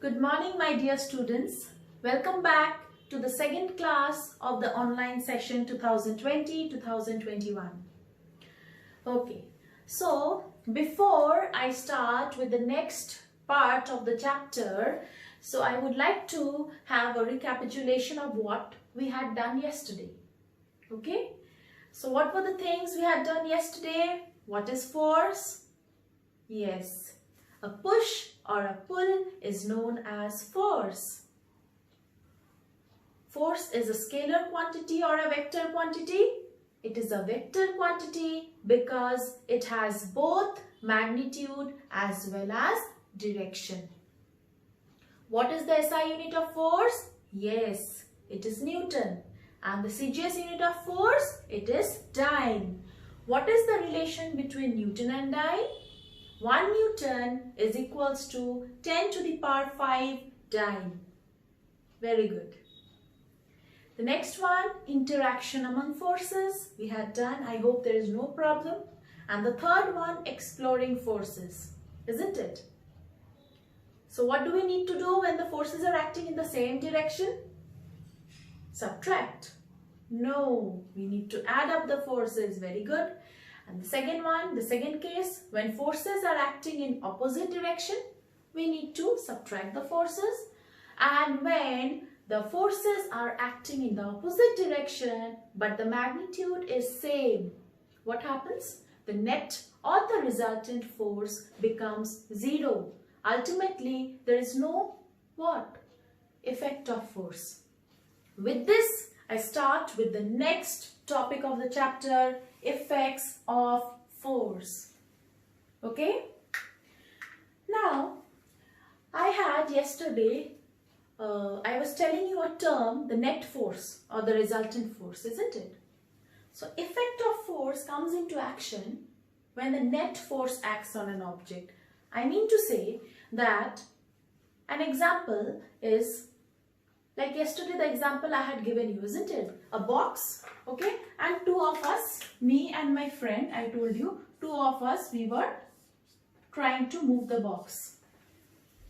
Good morning, my dear students. Welcome back to the second class of the online session 2020-2021. Okay, so before I start with the next part of the chapter, so I would like to have a recapitulation of what we had done yesterday. Okay, so what were the things we had done yesterday? What is force? Yes, a push or a pull is known as force. Force is a scalar quantity or a vector quantity. It is a vector quantity because it has both magnitude as well as direction. What is the SI unit of force? Yes, it is Newton. And the CGS unit of force? It is dyne. What is the relation between Newton and dyne? 1 Newton is equals to 10 to the power 5 dyne. Very good. The next one, interaction among forces. We had done. I hope there is no problem. And the third one, exploring forces. Isn't it? So what do we need to do when the forces are acting in the same direction? Subtract. No, we need to add up the forces. Very good. And the second one, the second case, when forces are acting in opposite direction, we need to subtract the forces. And when the forces are acting in the opposite direction, but the magnitude is same, what happens? The net or the resultant force becomes zero. Ultimately, there is no what? Effect of force. With this, I start with the next topic of the chapter, effects of force. Okay? Now, I had yesterday, I was telling you a term, the net force or the resultant force, isn't it? So, effect of force comes into action when the net force acts on an object. I mean to say that an example is, like yesterday the example I had given you, isn't it? A box, okay? And two of us, me and my friend, I told you, two of us, we were trying to move the box.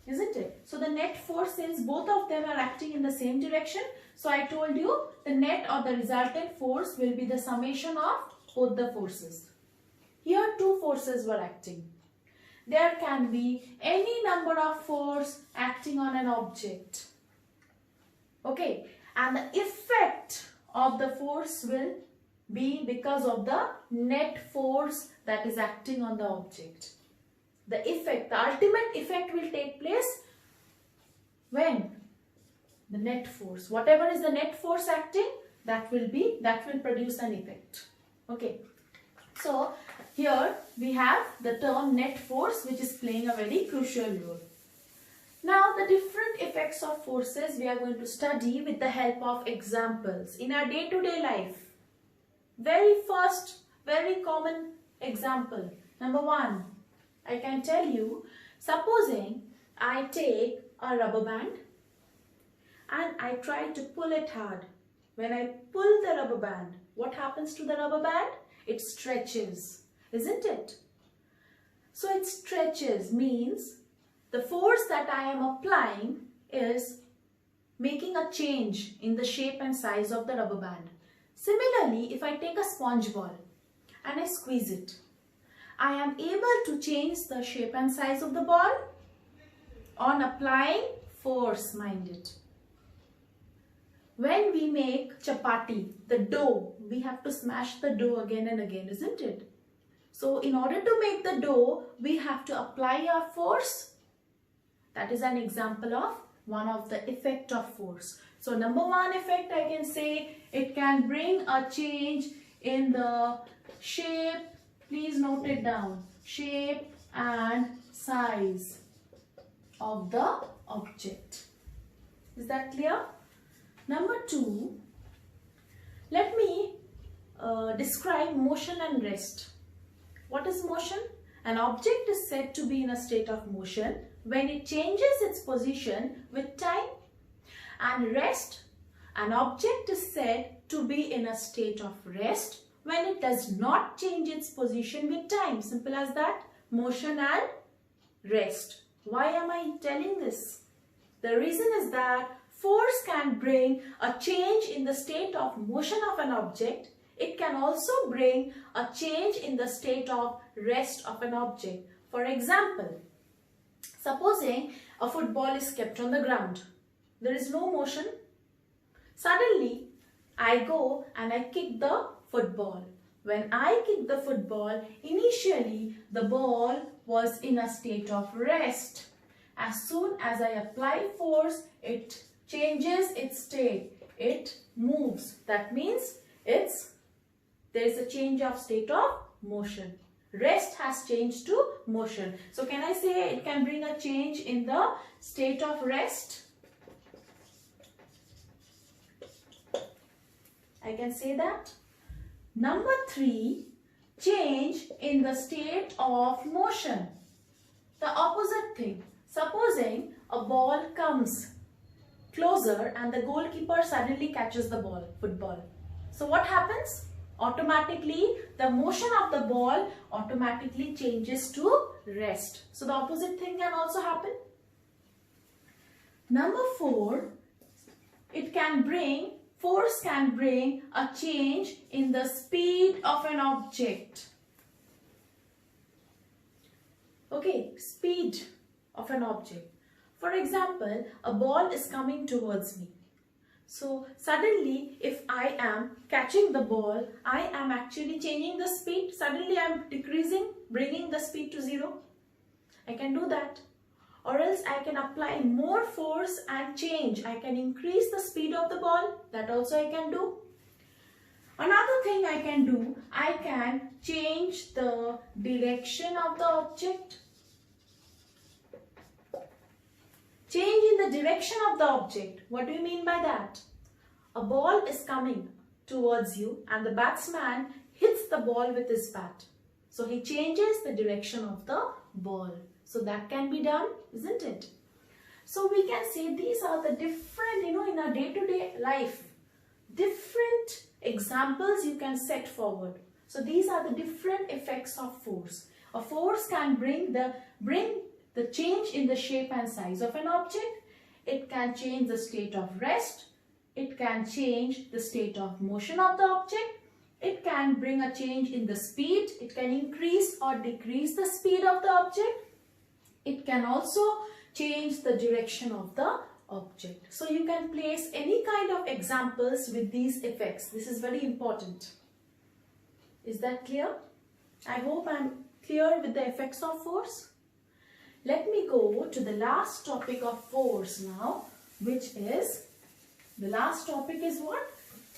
Isn't it? So the net force, since both of them are acting in the same direction, so I told you the net or the resultant force will be the summation of both the forces. Here two forces were acting. There can be any number of force acting on an object. Okay, and the effect of the force will be because of the net force that is acting on the object. The effect, the ultimate effect will take place when the net force, whatever is the net force acting, that will produce an effect. Okay, so here we have the term net force, which is playing a very crucial role. Now, the different effects of forces we are going to study with the help of examples in our day-to-day life. Very first, very common example. Number one, I can tell you, supposing I take a rubber band and I try to pull it hard. When I pull the rubber band, what happens to the rubber band? It stretches, isn't it? So it stretches means the force that I am applying is making a change in the shape and size of the rubber band. Similarly, if I take a sponge ball and I squeeze it, I am able to change the shape and size of the ball on applying force, mind it. When we make chapati, the dough, we have to smash the dough again and again, isn't it? So in order to make the dough, we have to apply our force. That is an example of one of the effect of force. So number one effect, I can say it can bring a change in the shape. Please note it down. Shape and size of the object. Is that clear? Number two, let me describe motion and rest. What is motion? An object is said to be in a state of motion when it changes its position with time. And rest, an object is said to be in a state of rest when it does not change its position with time. Simple as that. Motion and rest. Why am I telling this? The reason is that force can bring a change in the state of motion of an object. It can also bring a change in the state of rest of an object. For example, supposing a football is kept on the ground. There is no motion. Suddenly, I go and I kick the football. When I kick the football, initially the ball was in a state of rest. As soon as I apply force, it changes its state. It moves. That means there is a change of state of motion. Rest has changed to motion. So can I say it can bring a change in the state of rest? I can say that. Number 3, change in the state of motion. The opposite thing. Supposing a ball comes closer and the goalkeeper suddenly catches the ball, football. So what happens? Automatically, the motion of the ball automatically changes to rest. So the opposite thing can also happen. Number 4, force can bring a change in the speed of an object. Okay, speed of an object. For example, a ball is coming towards me. So suddenly, if I am catching the ball, I am actually changing the speed. Suddenly I am decreasing, bringing the speed to 0. I can do that. Or else I can apply more force and change. I can increase the speed of the ball. That also I can do. Another thing I can do, I can change the direction of the object. Change in the direction of the object. What do you mean by that? A ball is coming towards you and the batsman hits the ball with his bat. So he changes the direction of the ball. So that can be done, isn't it? So we can say these are the different, in our day-to-day life, different examples you can set forward. So these are the different effects of force. A force can bring the change in the shape and size of an object. It can change the state of rest. It can change the state of motion of the object. It can bring a change in the speed. It can increase or decrease the speed of the object. It can also change the direction of the object. So you can place any kind of examples with these effects. This is very important. Is that clear? I hope I'm clear with the effects of force. Let me go to the last topic of force now, which is, the last topic is what?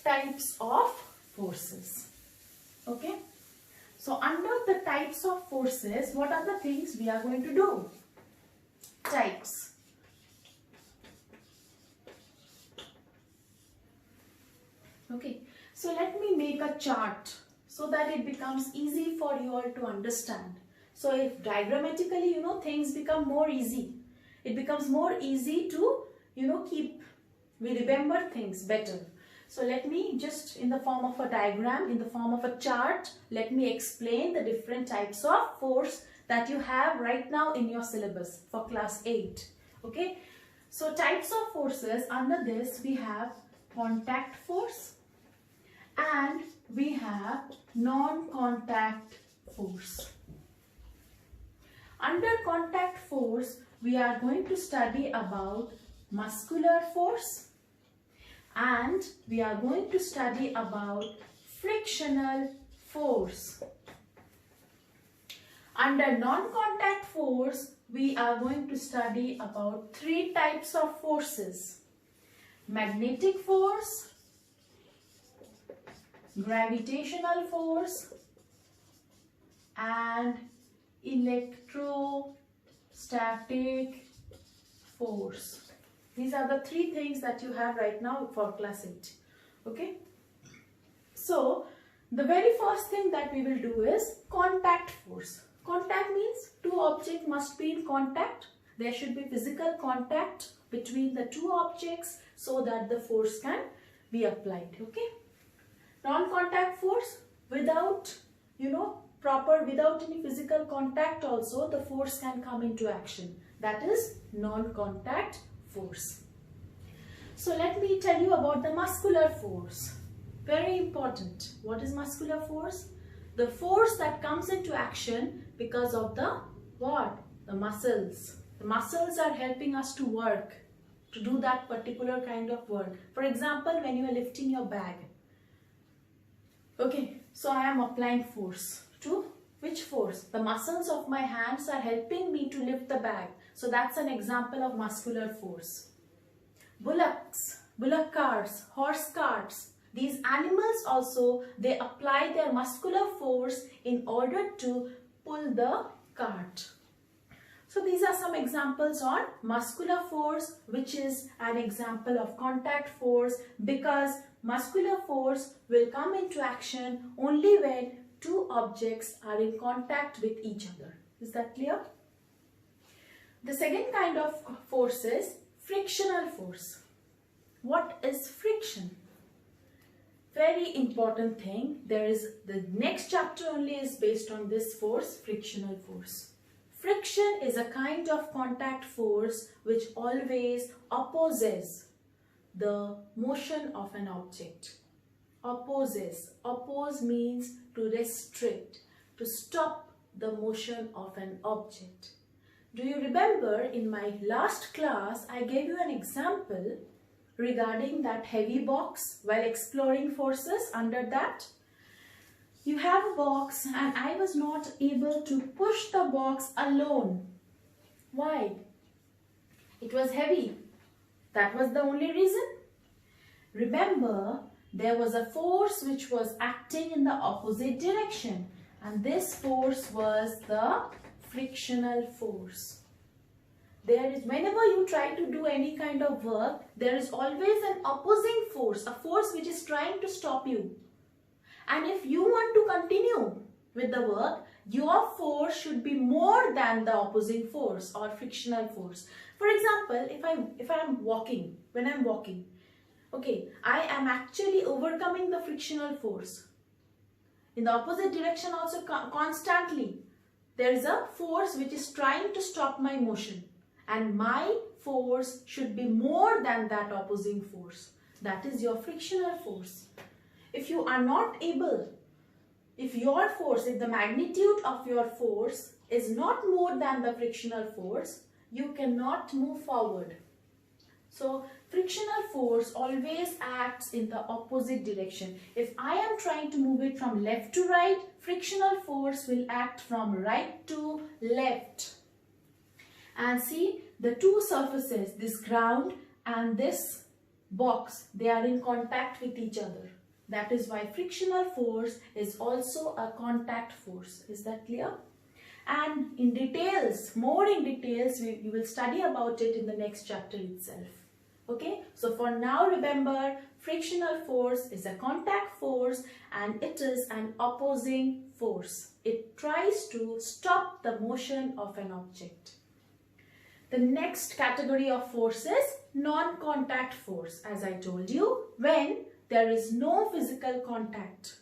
Types of forces. Okay. So under the types of forces, what are the things we are going to do? Types. Okay. So let me make a chart so that it becomes easy for you all to understand. So if diagrammatically, things become more easy. It becomes more easy to, we remember things better. So let me just, in the form of a diagram, in the form of a chart, let me explain the different types of force that you have right now in your syllabus for class 8. Okay. So types of forces, under this we have contact force and we have non-contact force. Under contact force, we are going to study about muscular force and we are going to study about frictional force. Under non-contact force, we are going to study about 3 types of forces: magnetic force, gravitational force, and electrostatic force. These are the 3 things that you have right now for class 8. Okay. So, the very first thing that we will do is contact force. Contact means 2 objects must be in contact. There should be physical contact between the 2 objects so that the force can be applied. Okay. Non-contact force, without, without any physical contact also, the force can come into action. That is non-contact force. So let me tell you about the muscular force. Very important. What is muscular force? The force that comes into action because of the what? The muscles. The muscles are helping us to work, to do that particular kind of work. For example, when you are lifting your bag. Okay, so I am applying force to which force? The muscles of my hands are helping me to lift the bag. So that's an example of muscular force. Bullocks, bullock carts, horse carts. These animals also, they apply their muscular force in order to pull the cart. So these are some examples on muscular force, which is an example of contact force, because muscular force will come into action only when two objects are in contact with each other. Is that clear? The second kind of force is frictional force. What is friction? Very important thing. There is the next chapter only is based on this force, frictional force. Friction is a kind of contact force which always opposes the motion of an object. Opposes. Oppose means to restrict, to stop the motion of an object. Do you remember in my last class I gave you an example regarding that heavy box while exploring forces under that? You have a box and I was not able to push the box alone. Why? It was heavy. That was the only reason. Remember, there was a force which was acting in the opposite direction, and this force was the frictional force. Whenever you try to do any kind of work, there is always an opposing force, a force which is trying to stop you. And if you want to continue with the work, your force should be more than the opposing force or frictional force. For example, if I am walking, when I am walking, okay, I am actually overcoming the frictional force. In the opposite direction also constantly, there is a force which is trying to stop my motion. And my force should be more than that opposing force. That is your frictional force. If you are not able, if the magnitude of your force is not more than the frictional force, you cannot move forward. So frictional force always acts in the opposite direction. If I am trying to move it from left to right, frictional force will act from right to left. And see, the two surfaces, this ground and this box, they are in contact with each other. That is why frictional force is also a contact force. Is that clear? And in details, more in details, we will study about it in the next chapter itself. Okay, so for now remember, frictional force is a contact force and it is an opposing force. It tries to stop the motion of an object. The next category of force is non-contact force. As I told you, when there is no physical contact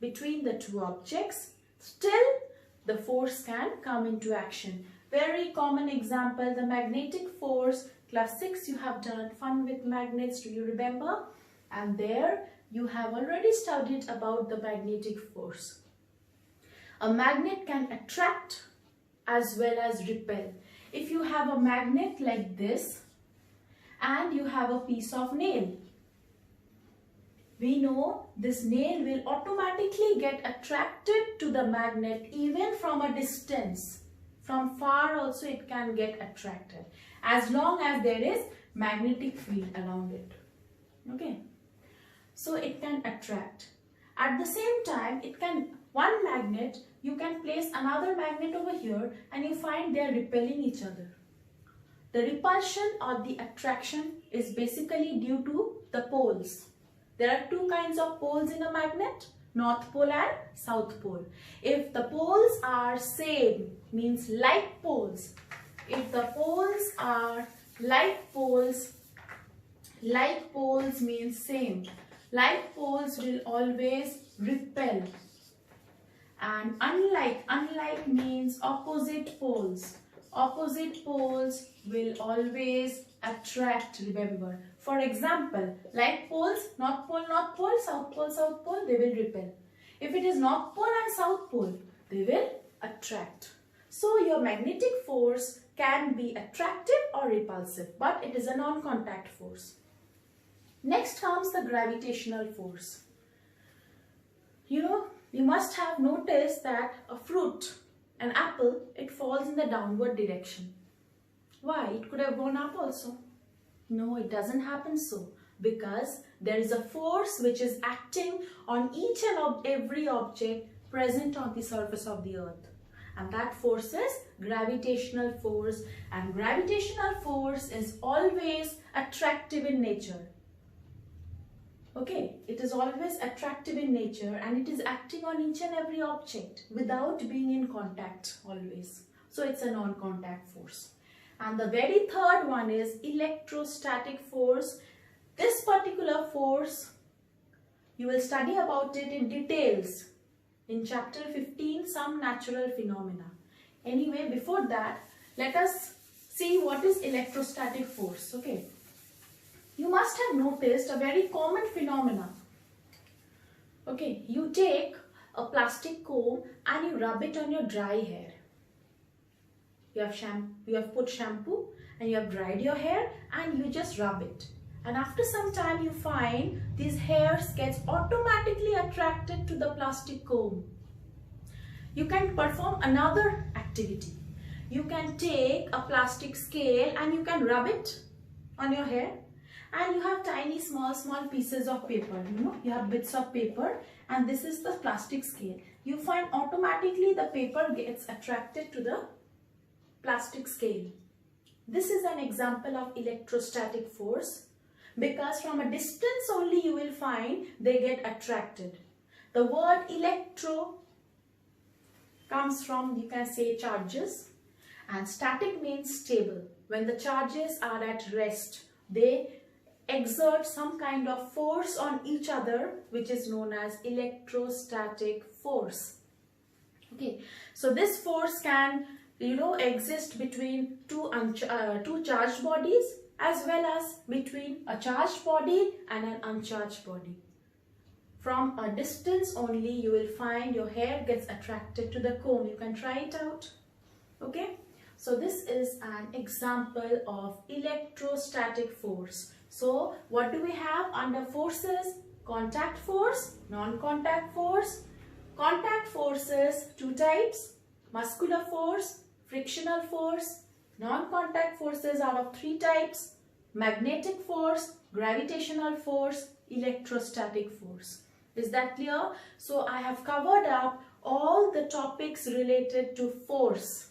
between the two objects, still the force can come into action. Very common example, the magnetic force. Class 6 you have done fun with magnets, do you remember? And there you have already studied about the magnetic force. A magnet can attract as well as repel. If you have a magnet like this and you have a piece of nail, we know this nail will automatically get attracted to the magnet even from a distance. From far also it can get attracted as long as there is magnetic field around it. Okay, so it can attract. At the same time, one magnet, you can place another magnet over here and you find they are repelling each other. The repulsion or the attraction is basically due to the poles. There are two kinds of poles in a magnet, North Pole and South Pole. If the poles are same, means like poles. If the poles are like poles means same. Like poles will always repel. And unlike means opposite poles. opposite poles will always attract, remember. For example, like poles, North Pole, South Pole, they will repel. If it is North Pole and South Pole, they will attract. So your magnetic force can be attractive or repulsive, but it is a non-contact force. Next comes the gravitational force. You must have noticed that a fruit, an apple, it falls in the downward direction. Why? It could have gone up also. No, it doesn't happen so, because there is a force which is acting on each and every object present on the surface of the earth. And that force is gravitational force, and gravitational force is always attractive in nature. Okay, it is always attractive in nature and it is acting on each and every object without being in contact always. So it's a non-contact force. And the very third one is electrostatic force. This particular force, you will study about it in details in chapter 15, some natural phenomena. Anyway, before that, let us see what is electrostatic force. Okay. You must have noticed a very common phenomena. Okay, you take a plastic comb and you rub it on your dry hair. You have put shampoo and you have dried your hair and you just rub it. And after some time you find these hairs gets automatically attracted to the plastic comb. You can perform another activity. You can take a plastic scale and you can rub it on your hair. And you have tiny small pieces of paper, you have bits of paper, and this is the plastic scale. You find automatically the paper gets attracted to the plastic scale. This is an example of electrostatic force, because from a distance only you will find they get attracted. The word electro comes from, you can say, charges, and static means stable. When the charges are at rest, they exert some kind of force on each other, which is known as electrostatic force. Okay, so this force can exist between two charged bodies as well as between a charged body and an uncharged body. From a distance only you will find your hair gets attracted to the comb. You can try it out. Okay, so this is an example of electrostatic force. So what do we have under forces? Contact force, non-contact force. Contact forces, two types: muscular force, frictional force. Non-contact forces are of three types: magnetic force, gravitational force, electrostatic force. Is that clear? So I have covered up all the topics related to force.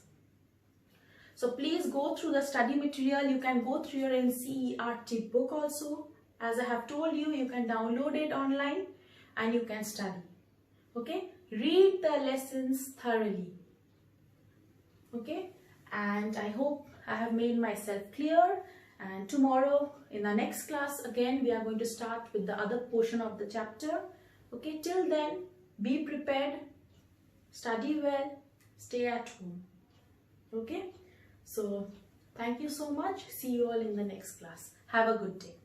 So please go through the study material. You can go through your NCERT book also. As I have told you, you can download it online and you can study. Okay? Read the lessons thoroughly. Okay? And I hope I have made myself clear. And tomorrow in the next class again we are going to start with the other portion of the chapter. Okay? Till then, be prepared, study well, stay at home. Okay? So, thank you so much. See you all in the next class. Have a good day.